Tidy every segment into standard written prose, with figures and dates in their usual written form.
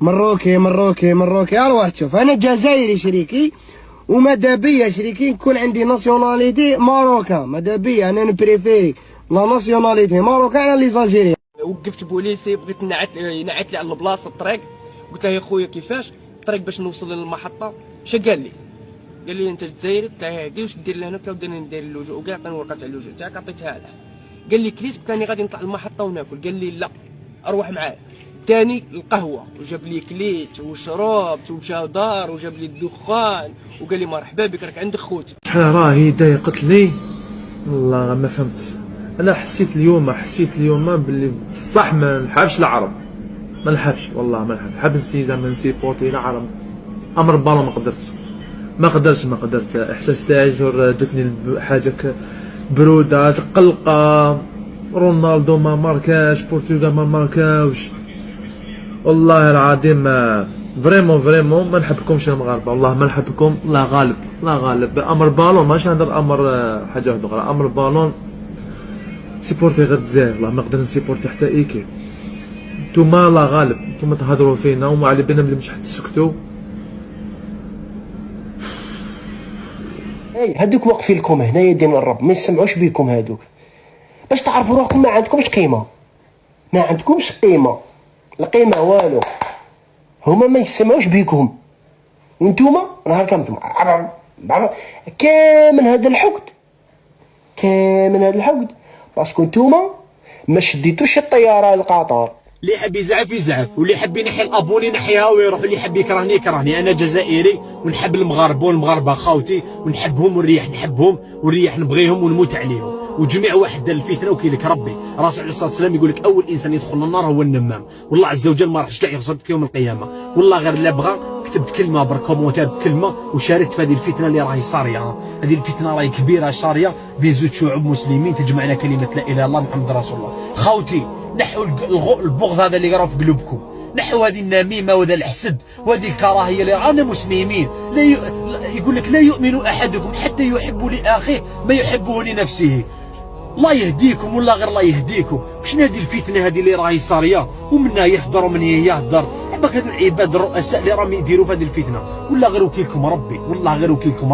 مروكي اروح تشوف. انا جزائري شريكي وماذا بيا شريكي نكون عندي ناسيوناليتي ماروكان، ماذا بيا انا نبريفيري لا ناسيوناليتي ماروكان على لي زالجيريان. وقفت بوليسي بغيت ينعت لي على البلاصه الطريق، قلت له يا خويا كيفاش الطريق باش نوصل للمحطه؟ اش قال لي انت جزائري؟ قلت له هادي واش دير لهنا؟ قلت له بدينا ندير اللجوء، وكاع عطاني ورقه تاع اللجوء تاعك عطيتها له. قال لي كليت؟ قلت له غادي نطلع المحطه وناكل. قال لي لا اروح معاه. ثاني القهوه وجاب لي كليت وشربت ومشى دار وجاب لي الدخان وقال لي مرحبا بك راك عندك خوت. شحال راهي ضايقتني والله ما فهمت. انا حسيت اليوم باللي صح ما نحبش العرب، ما نحبش والله ما نحب. حاب زعما نسيبورتي العرب. امر بالون ما قدرت احساس تاع جور جاتني حاجه بروده تقلقه. رونالدو ما ماركاش، البرتغال ما ماركاوش، والله العظيم فريمون ما نحبكمش المغاربه، والله ما نحبكم. لا غالب امر بالون ماشي نهضر امر حاجه واحده اخرى. امر بالون سيبورتي غير الجزائر، والله ما نقدر نسيبورتي حتى ايكي. نتوما لا غالب، نتوما تهضروا فينا وما على بالنا بلي مش حتسكتوا. هادوك واقفين لكم هنايا دين الرب ما يسمعوش بيكم هادوك، باش تعرفوا روحكم ما عندكمش قيمه، القيمه والو. هما ما يسمعوش بيكم وانتوما نهار كامل كامل هذا الحقد باسكو نتوما ما شديتوش الطياره لقطر. اللي يحب يزعف واللي يحب ينحي الابون ينحيها ويروح، واللي يحب يكرهني. انا جزائري ونحب المغاربه والمغاربه خاوتي ونحبهم نحبهم والريح نبغيهم ونموت عليهم. وجميع واحد دار الفتنه وكي لك ربي. الرسول عليه الصلاه والسلام يقول لك اول انسان يدخل النار هو النمام، والله عز وجل ما راحش كاع يغصب في يوم القيامه. والله غير لا بغى كتبت كلمه بالكومونتير بكلمه وشاركت في هذه الفتنه اللي راهي صاريه. هذه الفتنه راهي كبيره صاريه بين زوج شعوب مسلمين تجمعنا كلمه لا اله الا الله محمد رسول الله. خاوتي نحوا البغض هذا اللي راه في قلوبكم، نحوا هذه النميمه وهذا الحسد وهذه الكراهيه اللي رانا مسلمين. يقول لك لا يؤمن احدكم حتى يحب لاخيه ما يحبه لنفسه. الله يهديكم والله غير الله يهديكم. شنو هذه الفتنه هذه اللي راهي صاريه ومنها يهضر ومن هي يهضر؟ عباك هذو العباد الرؤساء اللي راهم يديروا في هذه الفتنه، والله غير وكيلكم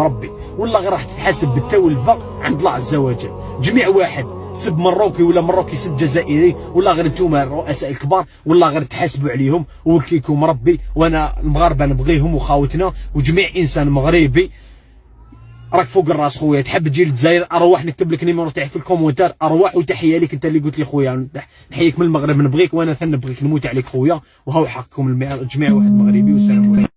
ربي، والله غير راح تتحاسب بالتوبه عند الله عز وجل. جميع واحد سب مروكي ولا مروكي سب جزائري، والله غير انتوما الرؤساء الكبار والله غير تحاسبوا عليهم ووكيلكم ربي. وانا المغاربه نبغيهم وخاوتنا وجميع انسان مغربي راك فوق الراس خويا. تحب تجي للجزائر ارواح نكتب لك النيميرو تاعي في الكومونتير ارواح، وتحيه لك انت اللي قلت لي خويا نحييك من المغرب نبغيك، وانا ثاني نبغيك نموت عليك خويا. وهو حقكم جميع واحد مغربي. والسلام عليكم.